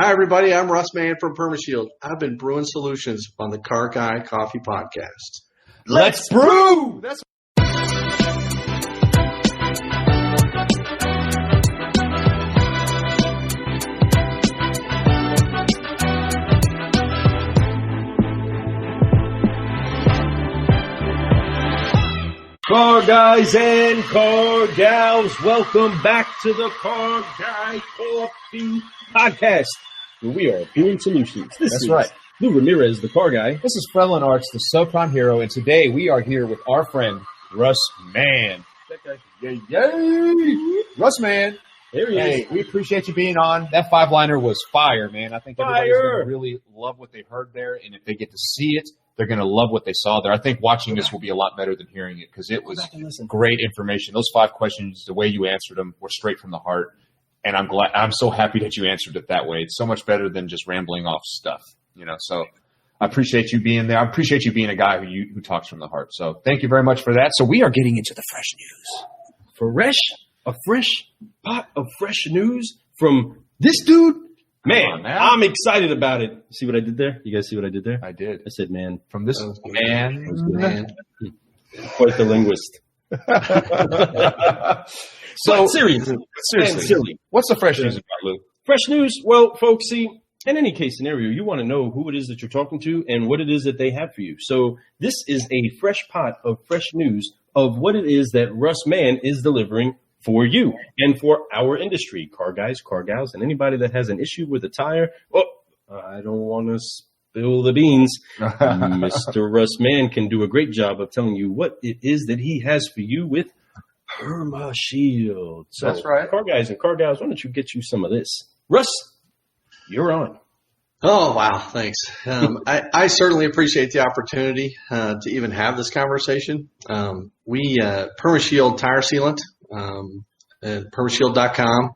Hi, everybody. I'm Russ Mann from Permashield. I've been Brewin Solutions on the Car Guy Coffee Podcast. Let's brew! That's Car guys and car gals, welcome back to the Car Guy Coffee Podcast, where we are Brewin Solutions. That's right. Lou Ramirez, the car guy. This is Frelin Arts, the subprime hero, and today we are here with our friend, Russ Mann. That guy. Yay! Russ Mann. There he Hey, is. we appreciate you being on. That five-liner was fire, man. I think everybody's Fire! going to really love what they heard there, and if they get to see it, they're going to love what they saw there. I think watching this will be a lot better than hearing it because it was great information. Those 5 questions, the way you answered them, were straight from the heart, and I'm so happy that you answered it that way. It's so much better than just rambling off stuff, you know. So I appreciate you being there. I appreciate you being a guy who talks from the heart. So thank you very much for that. So we are getting into the fresh news. A fresh pot of fresh news from this dude. Man, I'm excited about it. See what I did there? You guys see what I did there? I did. I said, man. From this man. Quite the linguist. So seriously, what's the fresh news about, Lou? Fresh news. Well, folks, see, in any case scenario, you want to know who it is that you're talking to and what it is that they have for you. So this is a fresh pot of fresh news of what it is that Russ Mann is delivering for you and for our industry, car guys, car gals, and anybody that has an issue with a tire. Oh, I don't want to spill the beans. Mr. Russ Mann can do a great job of telling you what it is that he has for you with Permashield. So, that's right. Car guys and car gals, why don't you get you some of this? Russ, you're on. Oh, wow. Thanks. I certainly appreciate the opportunity to even have this conversation. Permashield Tire Sealant, at Permashield.com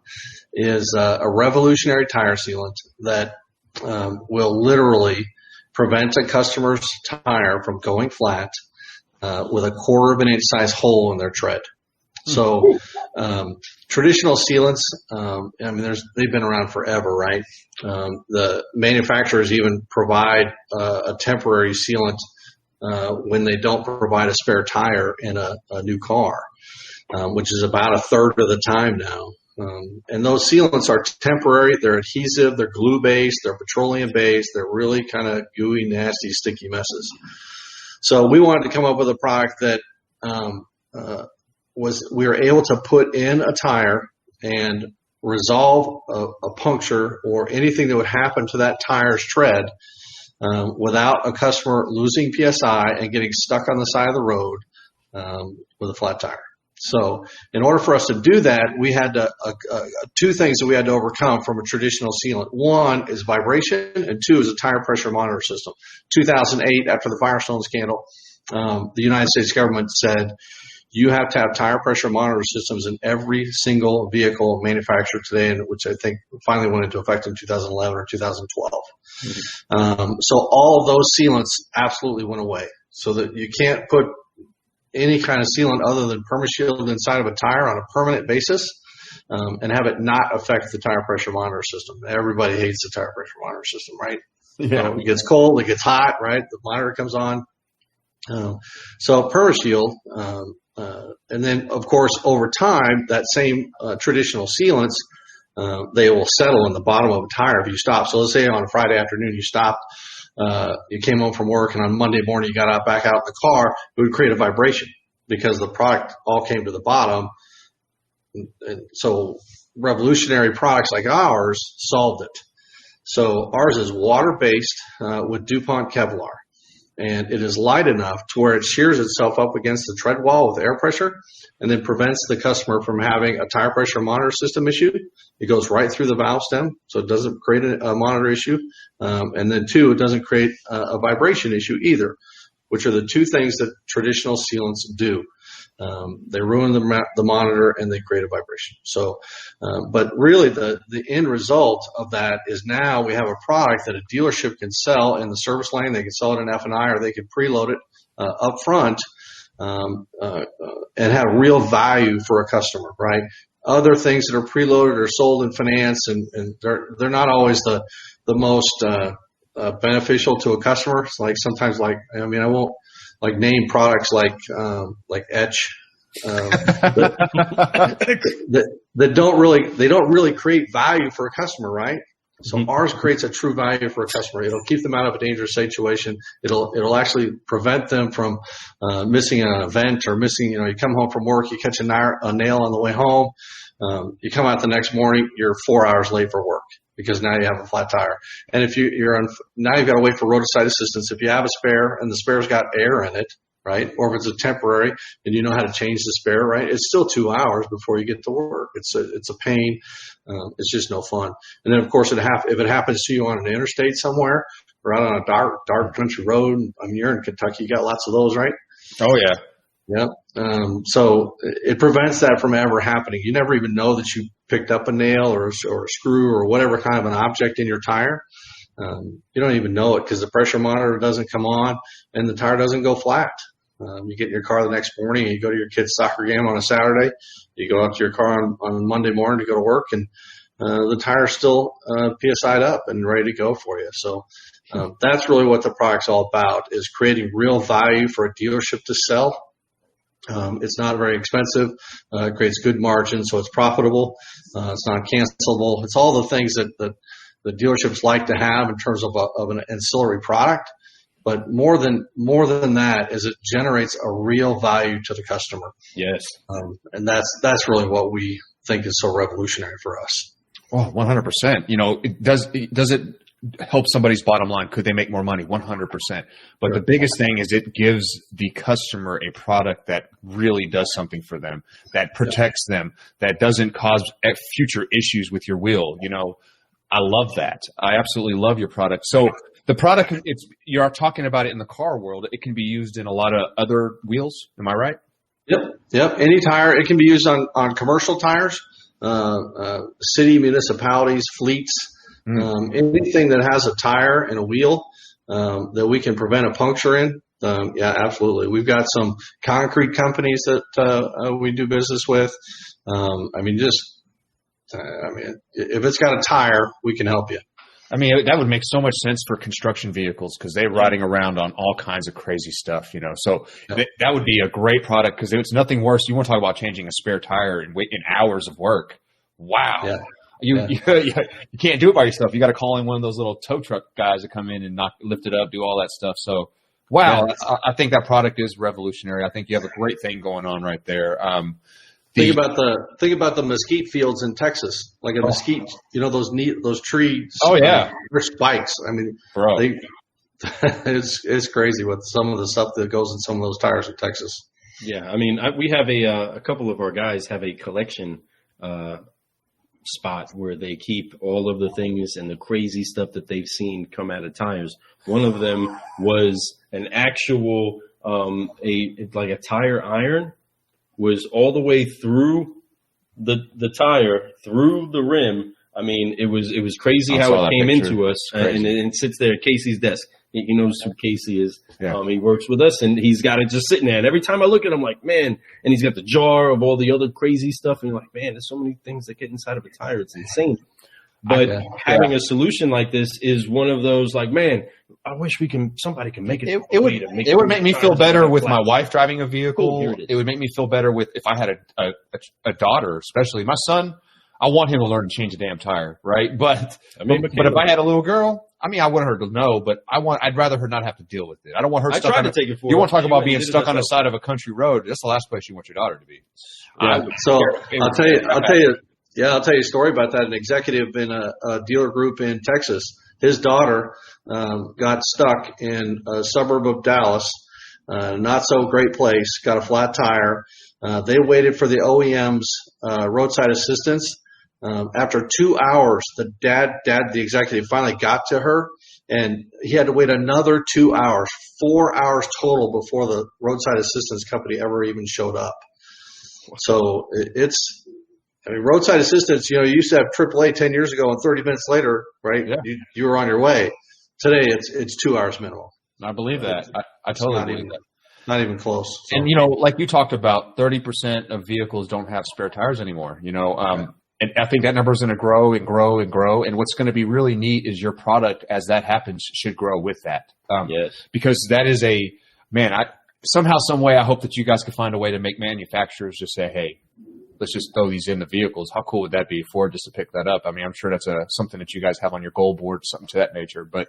is a revolutionary tire sealant that will literally prevent a customer's tire from going flat with a 1/4 of an inch size hole in their tread. So traditional sealants, they've been around forever, right? The manufacturers even provide a temporary sealant when they don't provide a spare tire in a new car, which is about 1/3 of the time now. And those sealants are temporary. They're adhesive. They're glue-based. They're petroleum-based. They're really kind of gooey, nasty, sticky messes. So we wanted to come up with a product that we were able to put in a tire and resolve a puncture or anything that would happen to that tire's tread without a customer losing PSI and getting stuck on the side of the road with a flat tire. So in order for us to do that, we had to, 2 things that we had to overcome from a traditional sealant. 1 is vibration, and 2 is a tire pressure monitor system. 2008, after the Firestone scandal, the United States government said, you have to have tire pressure monitor systems in every single vehicle manufactured today, which I think finally went into effect in 2011 or 2012. So all of those sealants absolutely went away, so that you can't put any kind of sealant other than Permashield inside of a tire on a permanent basis and have it not affect the tire pressure monitor system. Everybody hates the tire pressure monitor system, right? Yeah. It gets cold, it gets hot, right? The monitor comes on. So Permashield, and then, of course, over time, that same traditional sealants, they will settle in the bottom of a tire if you stop. So let's say on a Friday afternoon you stopped, you came home from work, and on Monday morning you got back out in the car, it would create a vibration because the product all came to the bottom. And so revolutionary products like ours solved it. So ours is water-based with DuPont Kevlar. And it is light enough to where it shears itself up against the tread wall with air pressure and then prevents the customer from having a tire pressure monitor system issue. It goes right through the valve stem, so it doesn't create a monitor issue. And then 2, it doesn't create a vibration issue either, which are the 2 things that traditional sealants do. They ruin the monitor and they create a vibration. So, but really the end result of that is now we have a product that a dealership can sell in the service lane. They can sell it in F&I, or they can preload it up front and have real value for a customer, right? other things that are preloaded or sold in finance, and they're not always the most beneficial to a customer. It's like sometimes, I won't like name products like Etch. That don't really create value for a customer, right? So ours creates a true value for a customer. It'll keep them out of a dangerous situation. It'll actually prevent them from missing an event or missing. You come home from work, you catch a nail on the way home. You come out the next morning, you're 4 hours late for work because now you have a flat tire. And if now you've got to wait for roadside assistance. If you have a spare and the spare's got air in it, right? Or if it's a temporary and you know how to change the spare, right? It's still 2 hours before you get to work. It's a pain. It's just no fun. And then of course if it happens to you on an interstate somewhere or out on a dark country road, you're in Kentucky, you got lots of those, right? Oh yeah. Yep. So it prevents that from ever happening. You never even know that you picked up a nail or a screw or whatever kind of an object in your tire. You don't even know it because the pressure monitor doesn't come on and the tire doesn't go flat. You get in your car the next morning and you go to your kid's soccer game on a Saturday. You go out to your car on Monday morning to go to work and the tire's still PSI'd up and ready to go for you. So that's really what the product's all about, is creating real value for a dealership to sell. It's not very expensive. It creates good margin, so it's profitable. It's not cancelable. It's all the things that the dealerships like to have in terms of an ancillary product. But more than that is it generates a real value to the customer. Yes. And that's really what we think is so revolutionary for us. Well, 100%. Does it help somebody's bottom line? Could they make more money? 100%. But Sure. The biggest thing is it gives the customer a product that really does something for them, that protects them, that doesn't cause future issues with your wheel. I love that. I absolutely love your product. So the product, you're talking about it in the car world. It can be used in a lot of other wheels. Am I right? Yep. Any tire. It can be used on commercial tires, city, municipalities, fleets, anything that has a tire and a wheel that we can prevent a puncture in. Yeah, absolutely. We've got some concrete companies that we do business with. If it's got a tire, we can help you. That would make so much sense for construction vehicles because they're riding around on all kinds of crazy stuff, So that would be a great product because it's nothing worse. You want to talk about changing a spare tire in hours of work. Wow. Yeah. You can't do it by yourself. You got to call in one of those little tow truck guys that come in and lift it up, do all that stuff. So, wow, yeah. I think that product is revolutionary. I think you have a great thing going on right there. Think about the mesquite fields in Texas, like a mesquite. Those trees. Oh yeah, they're spikes. Bro, it's crazy with some of the stuff that goes in some of those tires in Texas. Yeah, we have a couple of our guys have a collection spot where they keep all of the things and the crazy stuff that they've seen come out of tires. One of them was an actual a tire iron. Was all the way through the tire, through the rim. It was crazy how it came into us, and it sits there at Casey's desk. He knows who Casey is. Yeah. He works with us, and he's got it just sitting there. And every time I look at him, like, man, and he's got the jar of all the other crazy stuff, and you're like, man, there's so many things that get inside of a tire. It's insane. But having a solution like this is one of those, like, man, I wish somebody can make it. It would make me feel better with my wife driving a vehicle. It would make me feel better if I had a daughter, especially my son. I want him to learn to change a damn tire, right? But if I had a little girl, I want her to know, but I'd rather her not have to deal with it. I don't want her stuck on take it for. You want to talk about being stuck on the side of a country road? That's the last place you want your daughter to be. Yeah. So I'll tell you. Yeah, I'll tell you a story about that. An executive in a dealer group in Texas, his daughter got stuck in a suburb of Dallas, not so great place, got a flat tire. They waited for the OEM's roadside assistance. After 2 hours, the executive, finally got to her, and he had to wait another 2 hours, 4 hours total before the roadside assistance company ever even showed up. So roadside assistance, you used to have AAA 10 years ago, and 30 minutes later, right, you were on your way. Today, it's 2 hours minimum. I believe that. I totally believe that. Not even close. So. And, like you talked about, 30% of vehicles don't have spare tires anymore, and I think that number is going to grow and grow and grow. And what's going to be really neat is your product, as that happens, should grow with that. Yes. Because that is somehow, some way, I hope that you guys can find a way to make manufacturers just say, hey, let's just throw these in the vehicles. How cool would that be for just to pick that up? I mean, I'm sure that's something that you guys have on your goal board, something to that nature. But,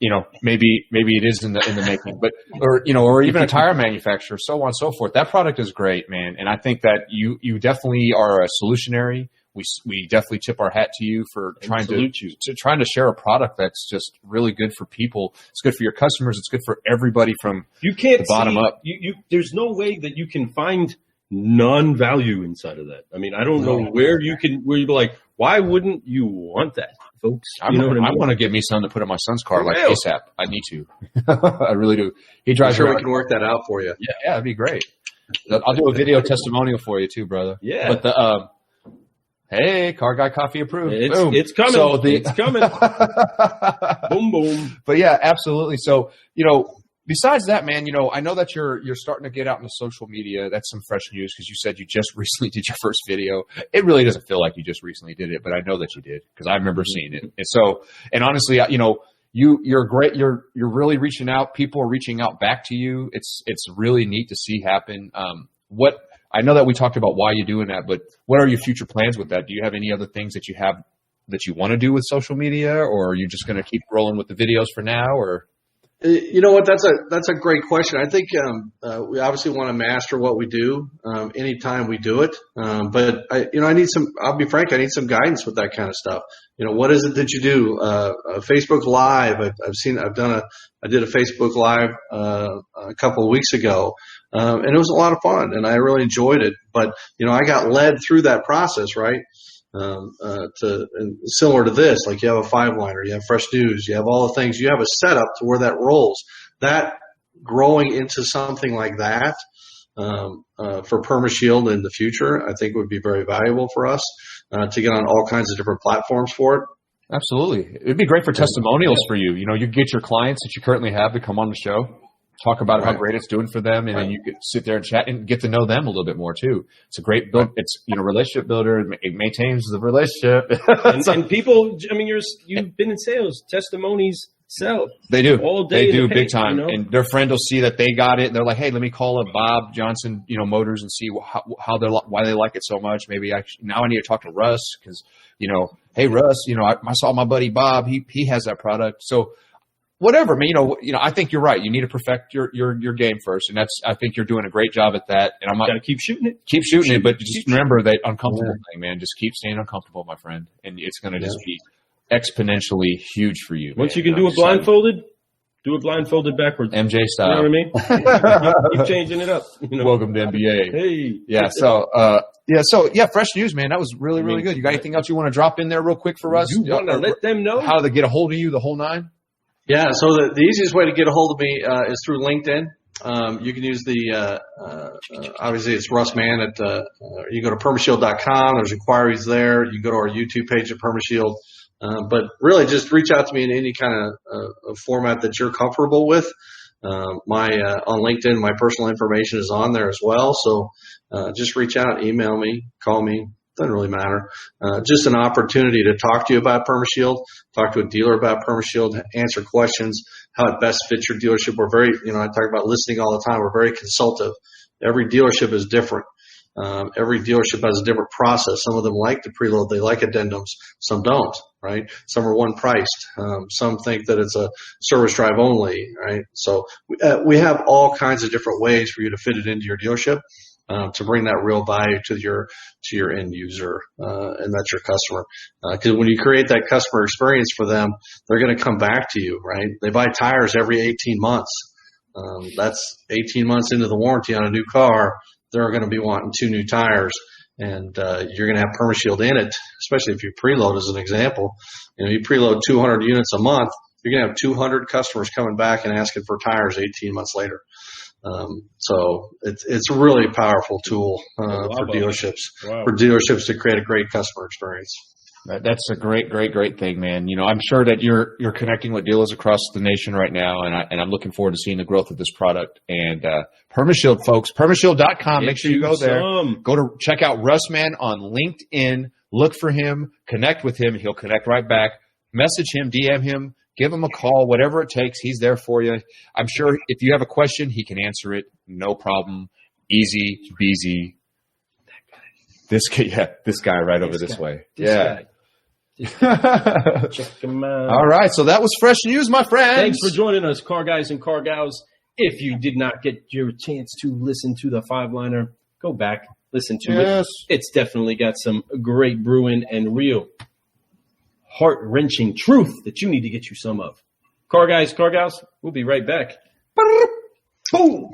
maybe it is in the making. But or even a tire manufacturer, so on and so forth. That product is great, man. And I think that you definitely are a solutionary. We definitely tip our hat to you for trying to share a product that's just really good for people. It's good for your customers. It's good for everybody from the bottom up. There's no way that you can find non-value inside of that. I mean, I don't know where you'd be like, why wouldn't you want that, folks? I want to get me something to put in my son's car like ASAP. I need to. I really do. He drives around. We can work that out for you. Yeah, that'd be great. I'll do a video testimonial for you too, brother. Yeah. But hey, Car Guy Coffee approved. It's coming. So it's coming. Boom, boom. But yeah, absolutely. So, besides that, man, I know that you're starting to get out into social media. That's some fresh news because you said you just recently did your first video. It really doesn't feel like you just recently did it, but I know that you did because I remember seeing it. And so, and honestly, you're great. You're really reaching out. People are reaching out back to you. It's really neat to see happen. I know that we talked about why you're doing that, but what are your future plans with that? Do you have any other things that you have that you want to do with social media, or are you just going to keep rolling with the videos for now, or? You know what? That's a great question. I think we obviously want to master what we do anytime we do it. But I need some. I'll be frank. I need some guidance with that kind of stuff. What is it that you do? Facebook Live. I did a Facebook Live a couple of weeks ago, and it was a lot of fun, and I really enjoyed it. But I got led through that process, right? And similar to this, like you have a 5-liner, you have fresh news, you have all the things, you have a setup to where that rolls. That growing into something like that for Permashield in the future, I think would be very valuable for us to get on all kinds of different platforms for it. Absolutely. It'd be great for testimonials for you. You get your clients that you currently have to come on the show, talk about how great it's doing for them, and then you could sit there and chat and get to know them a little bit more too. It's a great build. It's relationship builder. It maintains the relationship. and people, I mean, you've been in sales. Testimonies sell. They do all day. They do big time. And their friend will see that they got it, and they're like, "Hey, let me call up Bob Johnson, Motors, and see why they like it so much. Maybe now I need to talk to Russ because hey Russ, I saw my buddy Bob. He has that product. So." Whatever, man. I think you're right. You need to perfect your game first, and I think you're doing a great job at that. And I'm not gotta keep shooting it. Keep shooting it, but just remember that uncomfortable thing, man. Just keep staying uncomfortable, my friend, and it's going to just be exponentially huge for you. Once you can do it blindfolded, backwards. MJ style. You know what I mean? keep changing it up. Welcome to NBA. Hey. Yeah. So fresh news, man. That was really, really good. You got anything else you want to drop in there real quick for us? You want to let them know how to get a hold of you, the whole nine? Yeah, so the easiest way to get a hold of me is through LinkedIn. You can use obviously it's Russ Mann you go to permashield.com. There's inquiries there. You can go to our YouTube page at Permashield. But really just reach out to me in any kind of format that you're comfortable with. On LinkedIn, my personal information is on there as well. So just reach out, email me, call me. Doesn't really matter. Just an opportunity to talk to you about Permashield, talk to a dealer about Permashield, answer questions, how it best fits your dealership. We're very, I talk about listening all the time. We're very consultative. Every dealership is different. Every dealership has a different process. Some of them like to preload. They like addendums. Some don't, right? Some are one priced. Some think that it's a service drive only, right? So we have all kinds of different ways for you to fit it into your dealership. To bring that real value to your end user, and that's your customer. Because when you create that customer experience for them, they're going to come back to you, right? They buy tires every 18 months. That's 18 months into the warranty on a new car. They're going to be wanting 2 new tires, and you're going to have Permashield in it, especially if you preload as an example. You preload 200 units a month, you're going to have 200 customers coming back and asking for tires 18 months later. So it's a really powerful tool for dealerships to create a great customer experience. That's a great thing, man. You know, I'm sure that you're connecting with dealers across the nation right now, and I'm looking forward to seeing the growth of this product. And Permashield, folks, Permashield.com. Make sure you go there. Go to check out Russ Mann on LinkedIn. Look for him, connect with him. He'll connect right back. Message him, DM him, give him a call, whatever it takes. He's there for you. I'm sure if you have a question, he can answer it. No problem. Easy peasy. This guy right over this way. Guy. Check him out. All right, so that was fresh news, my friends. Thanks for joining us, car guys and car gals. If you did not get your chance to listen to the 5-liner, go back, listen to it. It's definitely got some great brewing and real heart-wrenching truth that you need to get you some of. Car guys, car gals, we'll be right back. Boom.